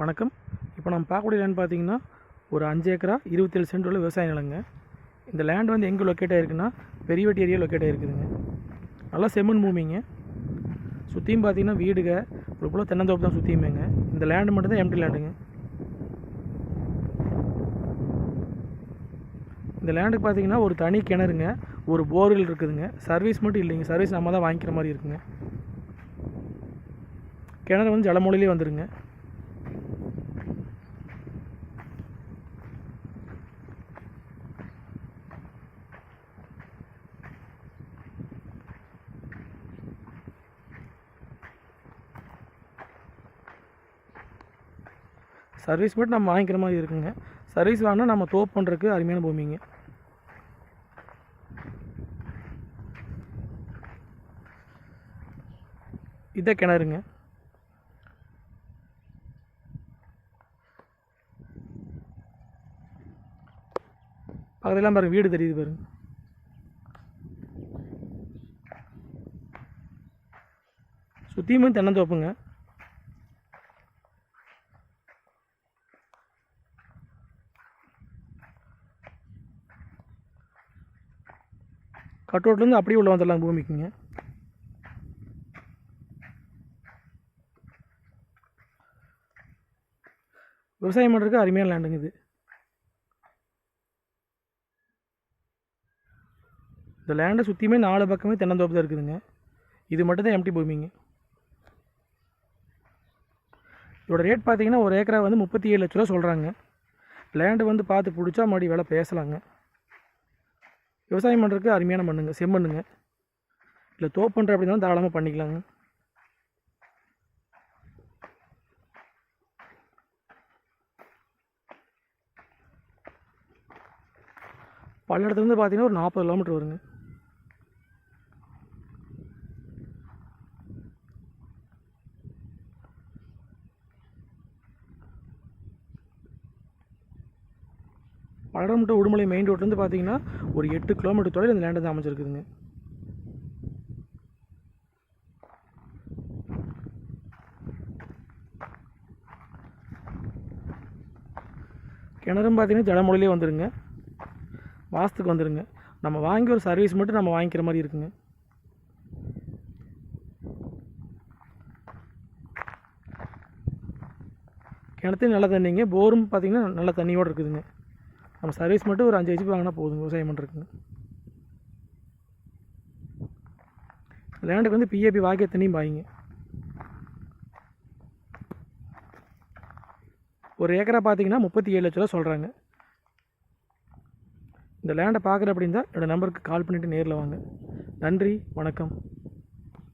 வணக்கம். இப்போ நம்ம பார்க்கக்கூடிய லேண்ட் பார்த்தீங்கன்னா ஒரு 5 ஏக்கரா 27 சென்ட் உள்ள விவசாய நிலங்க. இந்த லேண்ட் வந்து எங்கே லொக்கேட் ஆகிருக்குன்னா பெரியவட்டி ஏரியா லொக்கேட் ஆகிருக்குதுங்க. நல்லா செம்மண் பூமிங்க. சுற்றியும் பார்த்தீங்கன்னா வீடுக ஒரு போல் தென்னந்தோப்பு தான் சுற்றியுமேங்க. இந்த லேண்டு மட்டும் தான் எம்டி லேண்டுங்க. இந்த லேண்டுக்கு பார்த்தீங்கன்னா ஒரு தனி கிணறுங்க, ஒரு போர்வெல் இருக்குதுங்க. சர்வீஸ் மட்டும் இல்லைங்க, சர்வீஸ் நம்ம தான் வாங்கிக்கிற மாதிரி இருக்குங்க. கிணறு வந்து ஜலமூலையிலே வந்துடுங்க. சர்வீஸ் மட்டும் நம்ம வாங்கிக்கிற மாதிரி இருக்குங்க. சர்வீஸ் வாங்கினா நம்ம தோப்பு பண்ணுறதுக்கு அருமையான பூமிங்க. இதை கிணறுங்க. அதெல்லாம் பாருங்கள், வீடு தெரியுது பாருங்க. சுற்றியுமே தென்னந்தோப்புங்க. கட்டோட்லேருந்து அப்படியே உள்ள வந்துடலாம் பூமிக்குங்க. விவசாயம் பண்ணுறதுக்கு அருமையான லேண்டுங்க இது. இந்த லேண்டை சுற்றியுமே 4 பக்கமே தென்னந்தோப்பு தான் இருக்குதுங்க. இது மட்டும் தான் எம்டி பூமிங்க. இதோட ரேட் பார்த்தீங்கன்னா ஒரு ஏக்கரா வந்து 37 லட்ச ரூபா சொல்கிறாங்க. லேண்டு வந்து பார்த்து பிடிச்சா மறுபடி விலை பேசலாங்க. விவசாயம் பண்ணுறதுக்கு அருமையான மண்ணுங்க, செம்மண்ணுங்க. இல்லை தோப்பு பண்ணுற அப்படின்னா தாராளமாக பண்ணிக்கலாங்க. பல்லடத்துலேருந்து பார்த்தீங்கன்னா ஒரு 40 கிலோமீட்டர் வருங்க. பல்லடம் டு உடுமலை மெயின் ரோட்லேருந்து பார்த்தீங்கன்னா ஒரு 8 கிலோமீட்டர் தொலைவில் இந்த லேண்ட் தான் அமைச்சிருக்குதுங்க. கிணறும் பார்த்தீங்கன்னா ஜலமொழியிலே வந்துடுங்க, வாஸ்துக்கு வந்துடுங்க. நம்ம வாங்கி ஒரு சர்வீஸ் மட்டும் நம்ம வாங்கிக்கிற மாதிரி இருக்குங்க. கிணத்தையும் நல்ல தண்ணிங்க, போரும் பார்த்தீங்கன்னா நல்ல தண்ணியோடு இருக்குதுங்க. நம்ம சர்வீஸ் மட்டும் ஒரு 5 ஹெச்பி வாங்கினா போதுங்க விவசாயம் பண்ணுறதுக்குங்க. லேண்டுக்கு வந்து பிஏபி வாக்கிய தண்ணியும் பாய்ங்க. ஒரு ஏக்கரா பார்த்தீங்கன்னா 37 லட்ச ரூபா சொல்கிறாங்க. இந்த லேண்டை பார்க்குற அப்படின்னா என்னோடய நம்பருக்கு கால் பண்ணிவிட்டு நேரில் வாங்க. நன்றி, வணக்கம்.